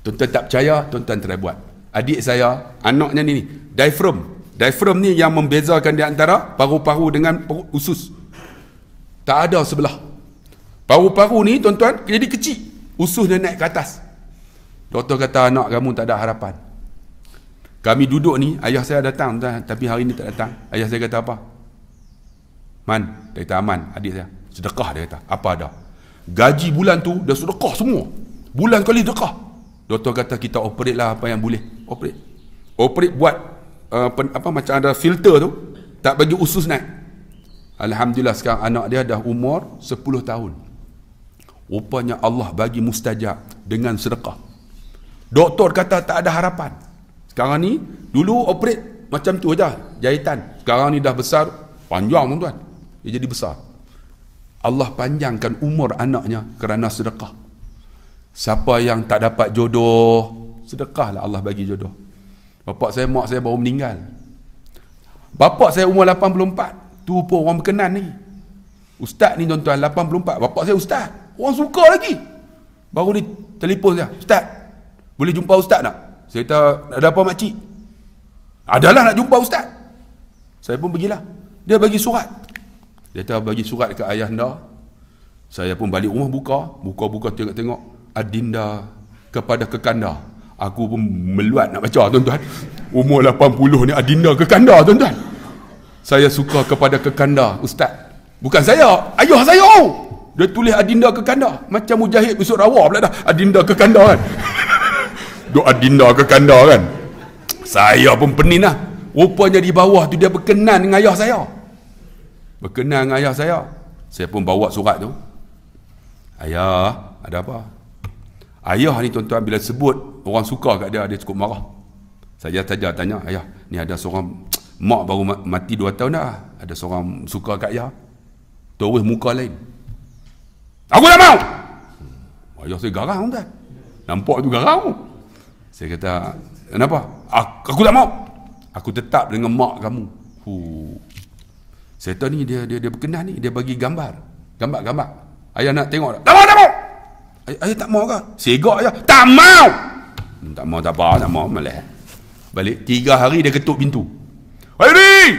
Tuan-tuan tak percaya, tuan-tuan try buat. adik saya, anaknya ni, diaphragm ni yang membezakan di antara paru-paru dengan usus. Tak ada sebelah. Paru-paru ni tuan-tuan jadi kecil, usus dia naik ke atas. Doktor kata anak kamu tak ada harapan. Kami duduk ni, ayah saya datang tuan, tapi hari ni tak datang. Ayah saya kata apa? Man, dia kata Aman, adik saya, sedekah, dia kata. Apa ada? Gaji bulan tu dah sedekah semua. Bulan kali sedekah. Doktor kata kita operate lah apa yang boleh. Operate buat macam ada filter tu, tak bagi usus naik. Alhamdulillah sekarang anak dia dah umur 10 tahun. Rupanya Allah bagi mustajab dengan sedekah. Doktor kata tak ada harapan. Sekarang ni, dulu operate macam tu aja, jahitan. Sekarang ni dah besar, panjang tuan-tuan. Dia jadi besar. Allah panjangkan umur anaknya kerana sedekah. Siapa yang tak dapat jodoh, sedekahlah Allah bagi jodoh. Bapak saya, mak saya baru meninggal. Bapak saya umur 84. Tu pun orang berkenan ni. Ustaz ni tuan-tuan, 84. Bapak saya ustaz. Orang suka lagi. Baru ni telefon saya. Ustaz, boleh jumpa ustaz tak? Saya kata, ada apa makcik? Adalah nak jumpa ustaz. Saya pun pergilah. Dia bagi surat. Dia kata bagi surat ke ayah anda. Saya pun balik rumah buka tengok. Adinda kepada kekanda. Aku pun meluat nak baca tuan-tuan. Umur 80 ni adinda kekanda tuan-tuan. Saya suka kepada kekanda ustaz. Bukan saya, ayah saya. Dia tulis adinda kekanda. Macam Mujahid besok rawa pula dah. Adinda kekanda kan. Duk adinda kekanda kan. Saya pun pening lah. Rupanya di bawah tu dia berkenan dengan ayah saya. Berkenan dengan ayah saya. Saya pun bawa surat tu. Ayah, ada apa? Ayah ni tuan-tuan bila sebut orang suka kat dia, dia cukup marah. Saya saja tanya, ayah, ni ada seorang mak baru mati 2 tahun dah. Ada seorang suka kat ayah. Terus muka lain. Aku tak mau. Ayah saya garang tuan. Nampak tu garang. Saya kata, kenapa? Aku tak mau. Aku tetap dengan mak kamu. Saya tahu ni dia berkenan ni, dia bagi gambar. Ayah nak tengok tak? Tak mau. Ayah tak mau ke? Segak ayah. Tak mau. Tak mau tak apa, tak mau malah. Balik 3 hari dia ketuk pintu. Hairi!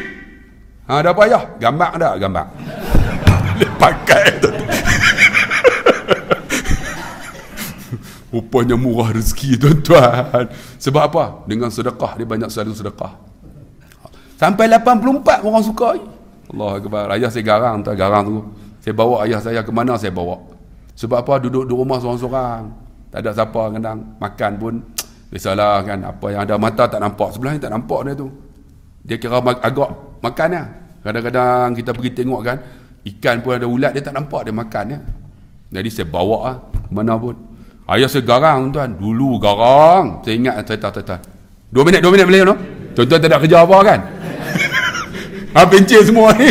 Ada apa ayah? Gambar dah, gambar. Dia pakai tu. Rupanya murah rezeki tuan-tuan. Sebab apa? Dengan sedekah, dia banyak selalu sedekah. Sampai 84 orang suka. Allah Akbar. Ayah saya garang tu. Saya bawa ayah saya ke mana saya bawa. Sebab apa? Duduk di rumah seorang-seorang. Tak ada siapa kadang makan pun. Biasalah kan, apa yang ada mata tak nampak. Sebelah ni tak nampak dia tu. Dia kira agak makan lah. Kadang-kadang kita pergi tengok kan, ikan pun ada ulat, dia tak nampak dia makan ya. Jadi saya bawa lah, mana pun. Ayah saya garang tuan. Dulu garang. Saya ingat cerita. 2 minit boleh no? Tuan-tuan tak ada kerja apa kan? Pencil semua ni.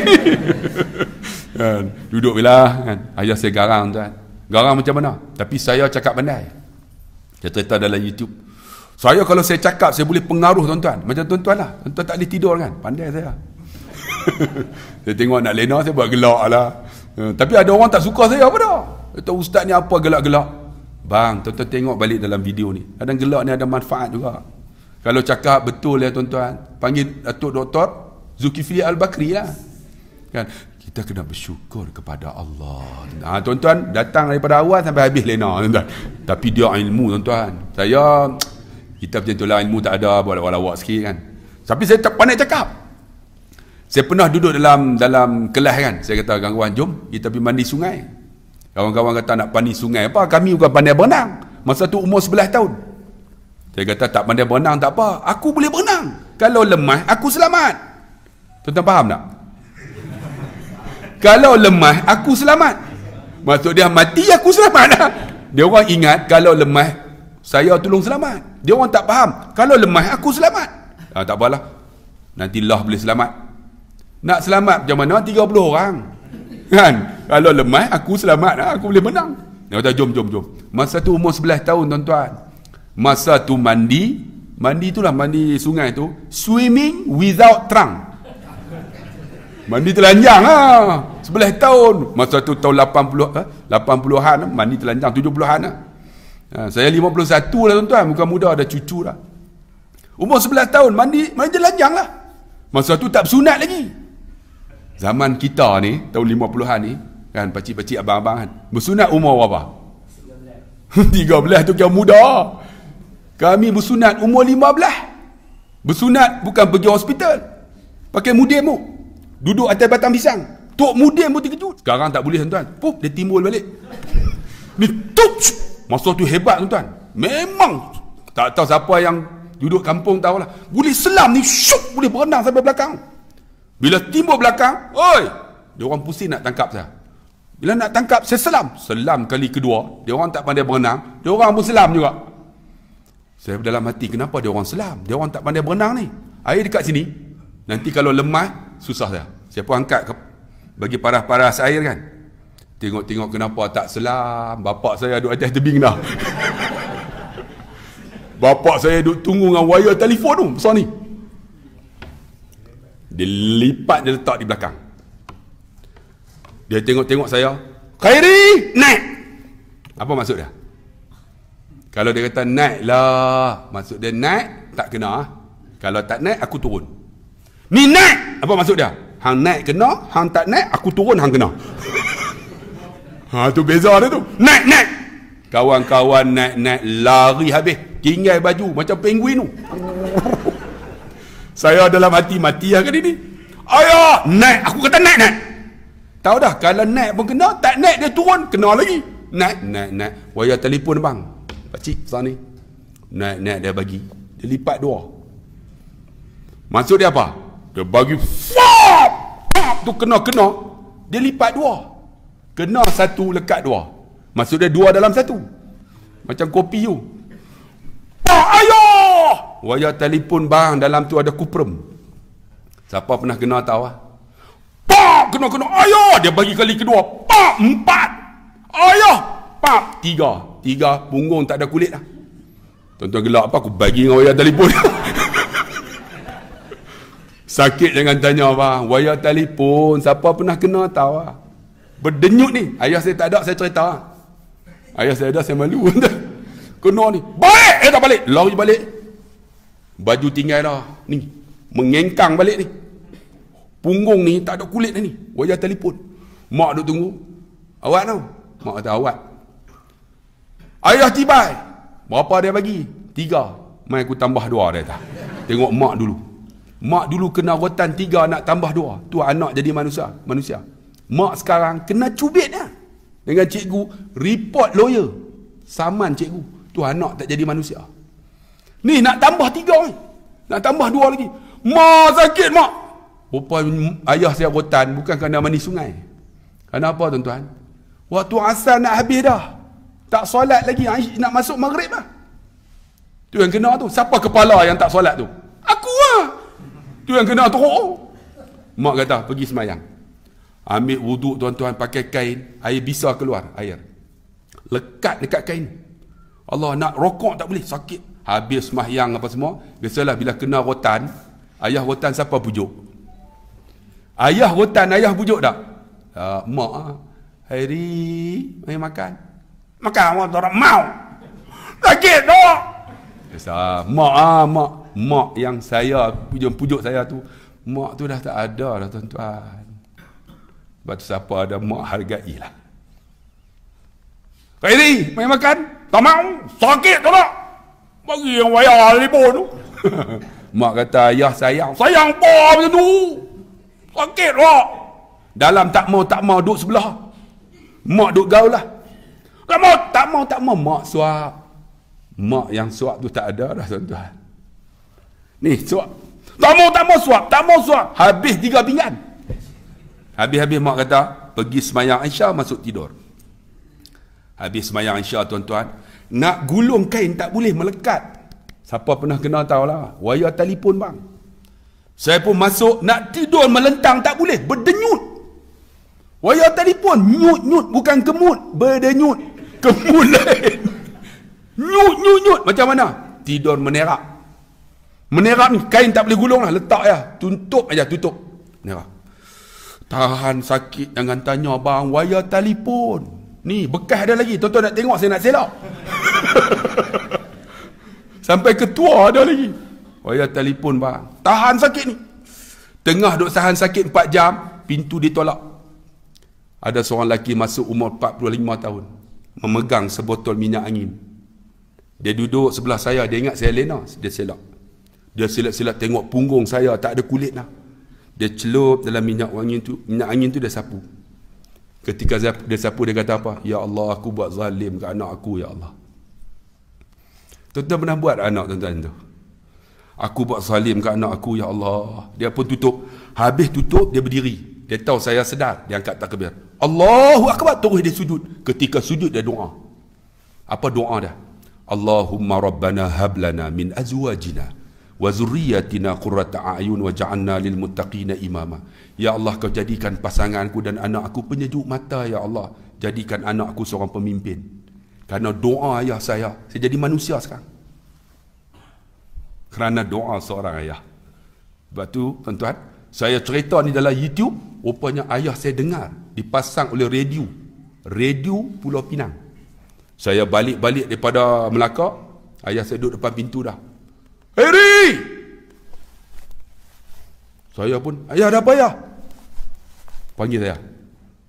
Duduk bila kan. Ayah saya garang tuan. Garang macam mana? Tapi saya cakap pandai. Saya cerita dalam YouTube. Saya kalau saya cakap, saya boleh pengaruh tuan-tuan. Macam tuan-tuan lah. Tuan-tuan tak boleh tidur kan? Pandai saya. Saya tengok nak lena, saya buat gelak lah. Tapi ada orang tak suka saya apa dah. Kata ustaz ni apa gelak-gelak. Bang, tuan-tuan tengok balik dalam video ni. Kadang gelak ni ada manfaat juga. Kalau cakap betul ya tuan-tuan, panggil Datuk Dr. Zulkifli Al-Bakri lah. Kan? Kita kena bersyukur kepada Allah. Tuan-tuan datang daripada awal sampai habis lena tuan-tuan. Tapi dia ilmu tuan-tuan. Kita macam tu lah, ilmu tak ada, buat lawak sikit kan. Tapi saya tak pandai cakap. Saya pernah duduk dalam kelas kan. Saya kata kawan-kawan, jom kita pergi mandi sungai. Kawan-kawan kata nak mandi sungai apa? Kami bukan pandai berenang. Masa tu umur 11 tahun. Saya kata tak pandai berenang tak apa. Aku boleh berenang. Kalau lemah, aku selamat. Tuan-tuan faham tak? Kalau lemah, aku selamat. Maksud dia mati, aku selamat lah. Dia orang ingat kalau lemah, saya tolong selamat. Dia orang tak faham. Kalau lemah, aku selamat. Tak apalah. Nanti Allah boleh selamat. Nak selamat macam mana? 30 orang. Kan? Kalau lemah, aku selamat lah. Aku boleh menang. Dia kata, jom. Masa tu umur 11 tahun, tuan-tuan. Masa tu mandi itulah, mandi sungai tu. Swimming without trunk. Mandi telanjang lah. 11 tahun. Masa tu tahun 80-an, mandi telanjang, 70-an lah. Saya 51 lah tuan-tuan. Muka muda ada cucu dah. Umur 11 tahun, mandi telanjang lah. Masa tu tak bersunat lagi. Zaman kita ni, tahun 50-an ni, kan, pakcik-pakcik abang-abang kan, bersunat umur berapa? 13 tu kira muda. Kami bersunat umur 15. Bersunat bukan pergi hospital, pakai mudim tu, duduk atas batang pisang. Tok mudim pun terkejut. Sekarang tak boleh tuan-tuan. Pup, dia timbul balik. Ni tup. Masa tu hebat tuan-tuan. Memang tak tahu siapa yang duduk kampung tahulah. Boleh selam ni, syuk, boleh berenang sampai belakang. Bila timbul belakang, oi, dia orang pusing nak tangkap saya. Bila nak tangkap, saya selam. Selam kali kedua, dia orang tak pandai berenang, dia orang pun selam juga. Saya dalam hati, kenapa dia orang selam? Dia orang tak pandai berenang ni. Air dekat sini, nanti kalau lemah, susah saya. Saya pun angkat bagi paras-paras air kan. Tengok-tengok kenapa tak selam. Bapak saya duduk atas tebing dah. Bapak saya duduk tunggu dengan wayar telefon tu besar ni. Dia lipat, dia letak di belakang. Dia tengok-tengok saya. Khairi, naik. Apa maksud dia? Kalau dia kata naik lah, maksud dia naik tak kena. Kalau tak naik aku turun. Ni naik, apa maksud dia? Hang naik kena, hang tak naik aku turun, hang kena. Ha, tu beza dia tu. Naik. Kawan-kawan naik lari habis. Tinggal baju macam penguin tu. Saya dalam hati mati lah kali ni. Ayah, naik. Aku kata naik. Tahu dah, kalau naik pun kena, tak naik dia turun, kena lagi. Naik. Wayar telefon bang. Pakcik, besar ni. Naik dia bagi. Dia lipat dua. Maksud dia apa? Dia bagi fap tu kena. Dia lipat dua. Kena satu, lekat dua. Maksud dia dua dalam satu. Macam kopi tu. Ayah! Wayar telefon bang, dalam tu ada kuprum. Siapa pernah kena tahu lah? Pap! Kena. Ayah! Dia bagi kali kedua. Pap! 4. Ayah! Pap! 3. Punggung tak ada kulit lah. Tuan-tuan gelak apa? Aku bagi dengan wayar telefon. Sakit jangan tanya bang. Wayar telefon. Siapa pernah kena tahu lah? Berdenyut ni. Ayah saya tak ada, saya cerita. Ayah saya ada, saya malu. Kena ni. Balik! Tak balik. Lari balik. Baju tinggal dah. Ni. Mengengkang balik ni. Punggung ni tak ada kulit ni. Wayar telefon. Mak duk tunggu. Awak tau? Mak kata awak. Ayah tiba. Berapa dia bagi? 3. Mai aku tambah 2 dia kata. Tengok mak dulu. Mak dulu kena rotan 3 nak tambah 2. Tu anak jadi manusia. Mak sekarang kena cubit dah. Dengan cikgu report lawyer. Saman cikgu. Tu anak tak jadi manusia. Ni nak tambah 3 ni. Nak tambah 2 lagi. Mak sakit mak. Rupa ayah saya rotan bukan kerana mandi sungai. Kenapa tuan-tuan? Waktu asar nak habis dah. Tak solat lagi. Nak masuk maghrib lah. Tu yang kena tu. Siapa kepala yang tak solat tu? Aku lah. Tu yang kena teruk. Mak kata pergi semayang. Ambil wuduk tuan-tuan, pakai kain. Air bisa keluar air. Lekat dekat kain. Allah, nak rokok tak boleh, sakit. Habis semayang apa semua. Biasalah bila kena rotan. Ayah rotan siapa pujuk? Ayah rotan, ayah pujuk tak? Mak Hairi, mari makan. Makan awak tak mau. Sakit tak? Mak yang saya pujuk saya tu. Mak tu dah tak ada dah tuan-tuan. Sebab tu siapa ada mak hargailah. Hairi, mari makan. Tak mau. Sakit tak? Bagi yang wayar telefon tu. Mak kata ayah sayang. Sayang apa macam tu? Sakit tak? Dalam tak mau duduk sebelah. Mak duduk gaul lah. Tak mau. Mak suap. Mak yang suap tu tak ada dah tuan-tuan. Ni suap. Tak mau suap. Habis 3 pinggan. Habis mak kata pergi semayang Aisyah, masuk tidur. Habis semayang Aisyah tuan-tuan, nak gulung kain tak boleh, melekat. Siapa pernah kena tahulah, wayar telefon bang. Saya pun masuk, nak tidur melentang tak boleh, berdenyut. Wayar telefon, nyut, bukan kemut, berdenyut. Kemut lain. Nyut. Macam mana? Tidur menerak. Menerak ni, kain tak boleh gulung lah, letak ya. Tutup. Menerak. Tahan sakit, jangan tanya bang, wayar telefon. Ni, bekas ada lagi. Tuan-tuan nak tengok, saya nak selak. Sampai ketua ada lagi. Saya telefon bang, tahan sakit ni. Tengah duk tahan sakit 4 jam, pintu ditolak. Ada seorang lelaki masuk umur 45 tahun, memegang sebotol minyak angin. Dia duduk sebelah saya, dia ingat saya lena, dia selak. Dia silat-silat tengok punggung saya tak ada kulit lah. Dia celup dalam minyak angin tu dia sapu. Ketika dia sapu, dia kata apa? Ya Allah, aku buat zalim ke anak aku, ya Allah. Tuan-tuan pernah buat anak tuan-tuan tu? Aku buat zalim ke anak aku, ya Allah. Dia pun tutup. Habis tutup, dia berdiri. Dia tahu saya sedar, dia angkat takbir. Allahu Akbar, terus dia sujud. Ketika sujud dia doa. Apa doa dia? Allahumma rabbana hablana min azwajina wa zurriyatina qurrata a'yun waj'alna lil muttaqina imama. Ya Allah, kau jadikan pasanganku dan anak aku penyejuk mata, ya Allah. Jadikan anak aku seorang pemimpin. Kerana doa ayah saya jadi manusia sekarang. Kerana doa seorang ayah. Sebab tu, tuan-tuan, saya cerita ni dalam YouTube, rupanya ayah saya dengar dipasang oleh radio Pulau Pinang. Saya balik-balik daripada Melaka, ayah saya duduk depan pintu dah. Heri! Saya pun, ayah ada apa ayah? Panggil saya.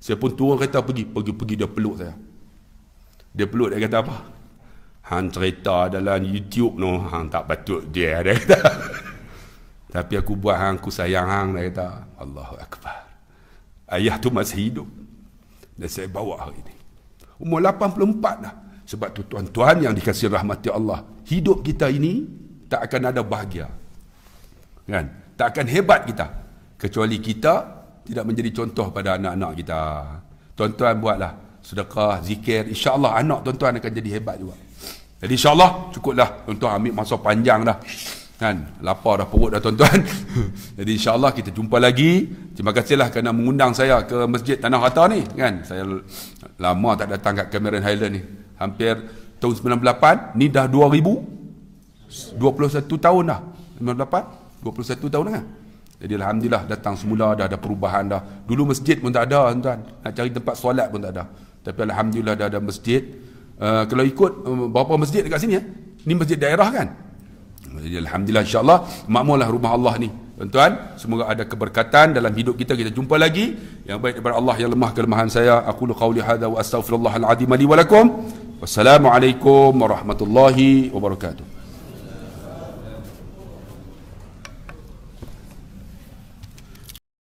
Saya pun turun kereta pergi dia peluk saya. Dia peluk, dia kata apa? Hang cerita dalam YouTube no, hang tak patut dia kata. Tapi aku buat hang, aku sayang hang, dia kata. Allahu Akbar. Ayah tu masih hidup. Dan saya bawa hari ini. Umur 84 dah. Sebab tu tuan-tuan yang dikasihi rahmati Allah, hidup kita ini tak akan ada bahagia. Kan? Tak akan hebat kita kecuali kita tidak menjadi contoh pada anak-anak kita. Tuan-tuan buatlah sedekah, zikir, insya-Allah anak tuan-tuan akan jadi hebat juga. Jadi insya-Allah cukuplah tuan-tuan ambil masa panjang dah. Kan, lapar dah perut dah tuan-tuan. Jadi insya-Allah kita jumpa lagi. Terima kasihlah kerana mengundang saya ke Masjid Tanah Rata ni, kan. Saya lama tak datang kat Cameron Highland ni. Hampir tahun 98, ni dah 2021 tahun dah. 98, 21 tahun dah. Jadi alhamdulillah datang semula, dah ada perubahan dah. Dulu masjid pun tak ada tuan-tuan. Nak cari tempat solat pun tak ada. Tapi alhamdulillah dah ada masjid. Kalau ikut berapa masjid dekat sini ni masjid daerah kan. Jadi alhamdulillah insya-Allah makmurlah rumah Allah ni. Tuan-tuan, semoga ada keberkatan dalam hidup kita. Kita jumpa lagi. Yang baik daripada Allah, yang lemah kelemahan saya. Aqulu qauli hadza wa astaghfirullahal azim li wa lakum. Wassalamualaikum warahmatullahi wabarakatuh.